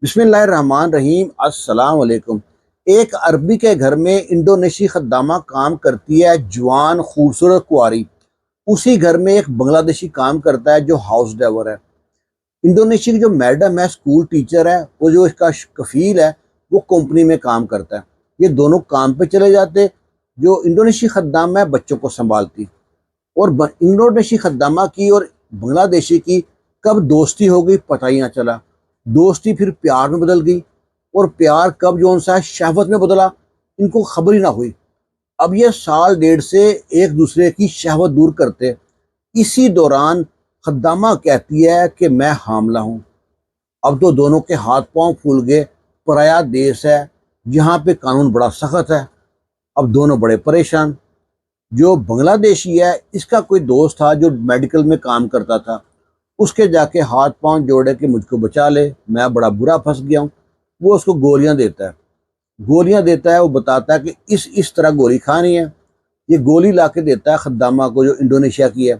بسم اللہ الرحمن الرحیم۔ السلام علیکم۔ ایک عربی کے گھر میں انڈونیشی خدامہ کام کرتی ہے، جوان خوبصورت کنواری۔ اسی گھر میں ایک بنگلہ دیشی کام کرتا ہے جو ہاؤس ڈرائیور ہے۔ انڈونیشی کی جو میڈم ہے، اسکول ٹیچر ہے، وہ جو اس کا کفیل ہے وہ کمپنی میں کام کرتا ہے۔ یہ دونوں کام پہ چلے جاتے۔ جو انڈونیشی خدامہ ہے بچوں کو سنبھالتی، اور انڈونیشی خدامہ کی اور بنگلہ دیشی کی کب دوستی ہو گئی پتہ ہی نہ چلا۔ دوستی پھر پیار میں بدل گئی، اور پیار کب جو ہے شہوت میں بدلا ان کو خبر ہی نہ ہوئی۔ اب یہ سال ڈیڑھ سے ایک دوسرے کی شہوت دور کرتے۔ اسی دوران خدامہ کہتی ہے کہ میں حاملہ ہوں۔ اب تو دونوں کے ہاتھ پاؤں پھول گئے۔ پرایا دیس ہے جہاں پہ قانون بڑا سخت ہے۔ اب دونوں بڑے پریشان۔ جو بنگلہ دیشی ہے اس کا کوئی دوست تھا جو میڈیکل میں کام کرتا تھا، اس کے جا کے ہاتھ پاؤں جوڑے کہ مجھ کو بچا لے، میں بڑا برا پھنس گیا ہوں۔ وہ اس کو گولیاں دیتا ہے، وہ بتاتا ہے کہ اس طرح گولی کھانی ہے۔ یہ گولی لا کے دیتا ہے خدامہ کو جو انڈونیشیا کی ہے۔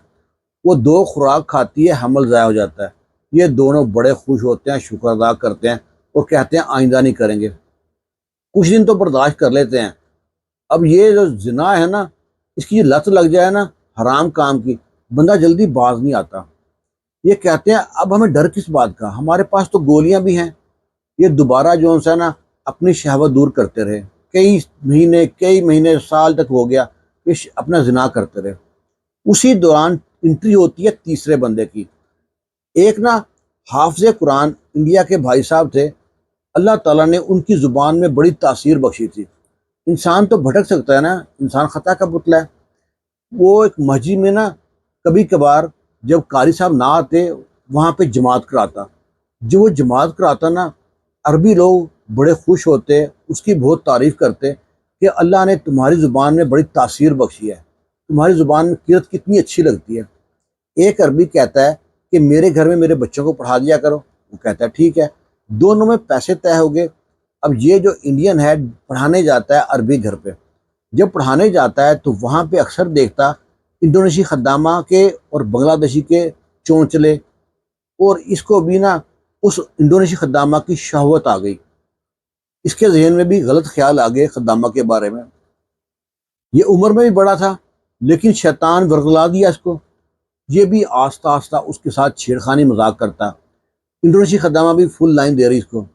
وہ 2 خوراک کھاتی ہے، حمل ضائع ہو جاتا ہے۔ یہ دونوں بڑے خوش ہوتے ہیں، شکر ادا کرتے ہیں اور کہتے ہیں آئندہ نہیں کریں گے۔ کچھ دن تو برداشت کر لیتے ہیں۔ اب یہ جو زنا ہے نا، اس کی لت لگ جائے نا حرام کام کی، بندہ جلدی باز نہیں آتا۔ یہ کہتے ہیں اب ہمیں ڈر کس بات کا، ہمارے پاس تو گولیاں بھی ہیں۔ یہ دوبارہ جو ہے نا اپنی شہوت دور کرتے رہے۔ کئی مہینے سال تک ہو گیا کہ اپنا زنا کرتے رہے۔ اسی دوران انٹری ہوتی ہے تیسرے بندے کی۔ ایک نا حافظ قرآن انڈیا کے بھائی صاحب تھے، اللہ تعالیٰ نے ان کی زبان میں بڑی تاثیر بخشی تھی۔ انسان تو بھٹک سکتا ہے نا، انسان خطا کا پتلا ہے۔ وہ ایک مسجد میں نا کبھی کبھار جب قاری صاحب نہ آتے وہاں پہ جماعت کراتا۔ جو وہ جماعت کراتا نا، عربی لوگ بڑے خوش ہوتے، اس کی بہت تعریف کرتے کہ اللہ نے تمہاری زبان میں بڑی تاثیر بخشی ہے، تمہاری زبان میں قرأت کتنی اچھی لگتی ہے۔ ایک عربی کہتا ہے کہ میرے گھر میں میرے بچوں کو پڑھا دیا کرو، وہ کہتا ہے ٹھیک ہے۔ دونوں میں پیسے طے ہو گئے۔ اب یہ جو انڈین ہے پڑھانے جاتا ہے عربی گھر پہ۔ جب پڑھانے جاتا ہے تو وہاں پہ اکثر دیکھتا انڈونیشی خدامہ کے اور بنگلہ دیشی کے چونچلے، اور اس کو بھی نا اس انڈونیشی خدامہ کی شہوت آ گئی۔ اس کے ذہن میں بھی غلط خیال آ گئے خدامہ کے بارے میں۔ یہ عمر میں بھی بڑا تھا لیکن شیطان ورغلا دیا اس کو۔ یہ بھی آہستہ آہستہ اس کے ساتھ چھیڑخانی مذاق کرتا۔ انڈونیشی خدامہ بھی فل لائن دے رہی اس کو۔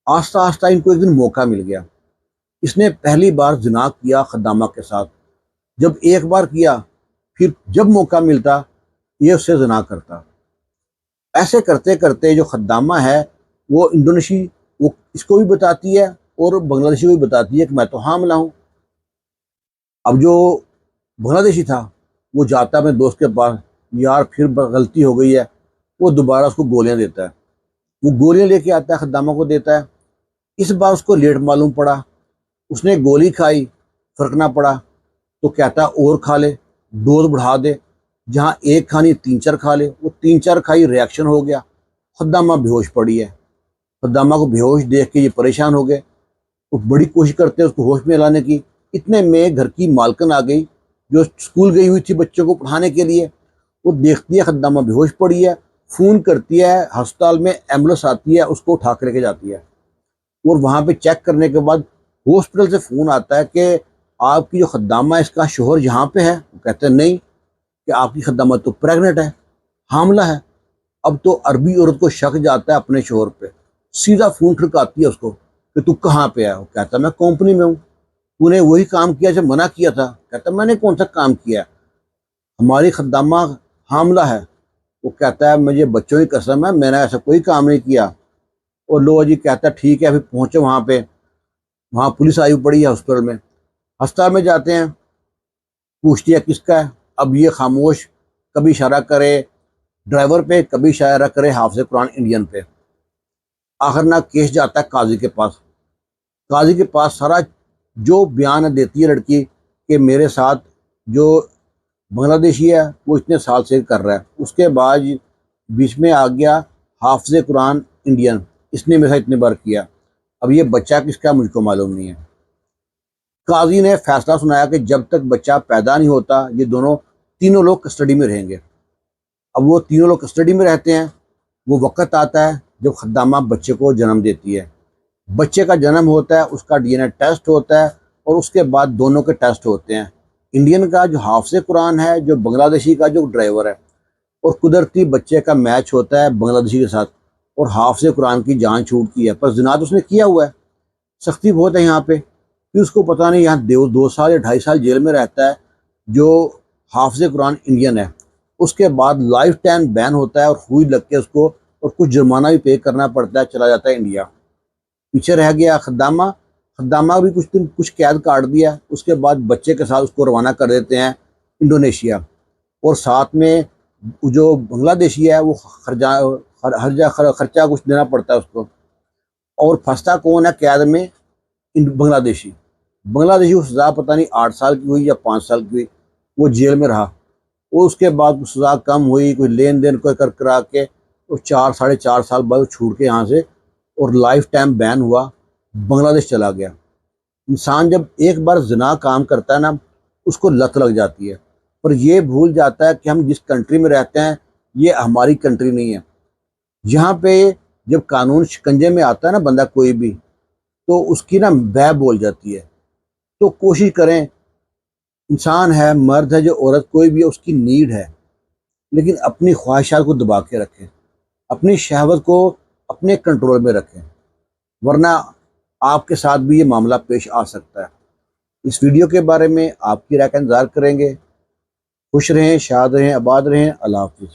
آہستہ آہستہ ان کو ایک دن موقع مل گیا۔ اس نے پہلی بار زنا کیا خدامہ کے ساتھ۔ جب ایک بار کیا، پھر جب موقع ملتا یہ اس سے زنا کرتا۔ ایسے کرتے کرتے جو خدامہ ہے وہ انڈونیشی، وہ اس کو بھی بتاتی ہے اور بنگلہ دیشی کو بھی بتاتی ہے کہ میں تو حاملہ ہوں۔ اب جو بنگلہ دیشی تھا وہ جاتا ہے اپنے دوست کے پاس، یار پھر غلطی ہو گئی ہے۔ وہ دوبارہ اس کو گولیاں دیتا ہے۔ وہ گولیاں لے کے آتا ہے، خدامہ کو دیتا ہے۔ اس بار اس کو لیٹ معلوم پڑا، اس نے گولی کھائی، فرق نہ پڑا تو کہتا ہے اور کھا لے، ڈوز بڑھا دے، جہاں ایک کھانی 3-4 کھا لے۔ وہ 3-4 کھائی، ریاکشن ہو گیا، خدامہ بے ہوش پڑی ہے۔ خدامہ کو بے ہوش دیکھ کے یہ پریشان ہو گئے۔ وہ بڑی کوشش کرتے ہیں اس کو ہوش میں لانے کی۔ اتنے میں گھر کی مالکن آ گئی جو اسکول گئی ہوئی تھی بچوں کو پڑھانے کے لیے۔ وہ دیکھتی ہے خدامہ بے ہوش پڑی ہے، فون کرتی ہے ہسپتال میں، ایمبولینس آتی ہے، اس کو اٹھا کر کے جاتی ہے۔ اور وہاں پہ چیک کرنے کے بعد ہاسپٹل سے فون آتا ہے کہ آپ کی جو خدامہ ہے اس کا شوہر یہاں پہ ہے۔ وہ کہتے ہیں نہیں، کہ آپ کی خدامہ تو پریگننٹ ہے، حاملہ ہے۔ اب تو عربی عورت کو شک جاتا ہے اپنے شوہر پہ، سیدھا فون کھڑکاتی ہے اس کو کہ تو کہاں پہ ہے۔ وہ کہتا ہے میں کمپنی میں ہوں، تو نے وہی کام کیا جو منع کیا تھا۔ کہتا ہے میں نے کون سا کام کیا ہے، ہماری خدامہ حاملہ ہے۔ وہ کہتا ہے مجھے بچوں کی قسم ہے میں نے ایسا کوئی کام نہیں کیا۔ اور لو جی کہتا ہے ٹھیک ہے، پھر پہنچے وہاں پہ، وہاں پولیس آئی پڑی ہے ہاسپٹل میں۔ ہسپتال میں جاتے ہیں، پوچھتی ہے کس کا ہے۔ اب یہ خاموش، کبھی اشارہ کرے ڈرائیور پہ، کبھی اشارہ کرے حافظ قرآن انڈین پہ۔ آخر نہ کیس جاتا ہے قاضی کے پاس۔ قاضی کے پاس سارا جو بیان دیتی ہے لڑکی کہ میرے ساتھ جو بنگلہ دیشی ہے وہ اتنے سال سے کر رہا ہے۔ اس کے بعد بیچ میں آ گیا حافظ قرآن انڈین، اس نے میرے ساتھ اتنے بار کیا، اب یہ بچہ کس کا مجھ کو معلوم نہیں ہے۔ قاضی نے فیصلہ سنایا کہ جب تک بچہ پیدا نہیں ہوتا یہ تینوں لوگ کسٹڈی میں رہیں گے۔ اب وہ تینوں لوگ کسٹڈی میں رہتے ہیں۔ وہ وقت آتا ہے جب خدامہ بچے کو جنم دیتی ہے، بچے کا جنم ہوتا ہے، اس کا ڈی این اے ٹیسٹ ہوتا ہے، اور اس کے بعد دونوں کے ٹیسٹ ہوتے ہیں، انڈین کا جو حافظ قرآن ہے، جو بنگلہ دیشی کا جو ڈرائیور ہے، اور قدرتی بچے کا میچ ہوتا ہے بنگلہ دیشی کے ساتھ، اور حافظ قرآن کی جان چھوٹتی ہے، پر زنا تو اس نے کیا ہوا ہے۔ سختی بہت ہے یہاں پہ، کہ اس کو پتہ نہیں یہاں 2 سال یا 2.5 سال جیل میں رہتا ہے جو حافظ قرآن انڈین ہے، اس کے بعد لائف ٹائم بین ہوتا ہے، اور ہوئی لگ کے اس کو اور کچھ جرمانہ بھی پے کرنا پڑتا ہے، چلا جاتا ہے انڈیا۔ پیچھے رہ گیا خدامہ، خدامہ بھی کچھ قید کاٹ دیا، اس کے بعد بچے کے ساتھ اس کو روانہ کر دیتے ہیں انڈونیشیا، اور ساتھ میں جو بنگلہ دیشی ہے وہ خرچہ کچھ دینا پڑتا ہے اس کو، اور پھنستا کون ہے قید میں؟ بنگلہ دیشی۔ بنگلہ دیشی کو سزا پتہ نہیں 8 سال کی ہوئی یا 5 سال کی ہوئی، وہ جیل میں رہا، اور اس کے بعد سزا کم ہوئی، کوئی لین دین کوئی کرا کے 4 ساڑھے 4 سال بعد وہ چھوٹ کے یہاں سے اور لائف ٹائم بین ہوا، بنگلہ دیش چلا گیا۔ انسان جب ایک بار زنا کام کرتا ہے نا، اس کو لت لگ جاتی ہے، پر یہ بھول جاتا ہے کہ ہم جس کنٹری میں رہتے ہیں یہ ہماری کنٹری نہیں ہے۔ یہاں پہ جب قانون شکنجے میں آتا ہے نا بندہ کوئی بھی، تو اس کی نا بے بول جاتی ہے۔ تو کوشش کریں، انسان ہے، مرد ہے جو عورت کوئی بھی ہے، اس کی نیڈ ہے، لیکن اپنی خواہشات کو دبا کے رکھیں، اپنی شہوت کو اپنے کنٹرول میں رکھیں، ورنہ آپ کے ساتھ بھی یہ معاملہ پیش آ سکتا ہے۔ اس ویڈیو کے بارے میں آپ کی رائے کا انتظار کریں گے۔ خوش رہیں، شاد رہیں، آباد رہیں۔ اللہ حافظ۔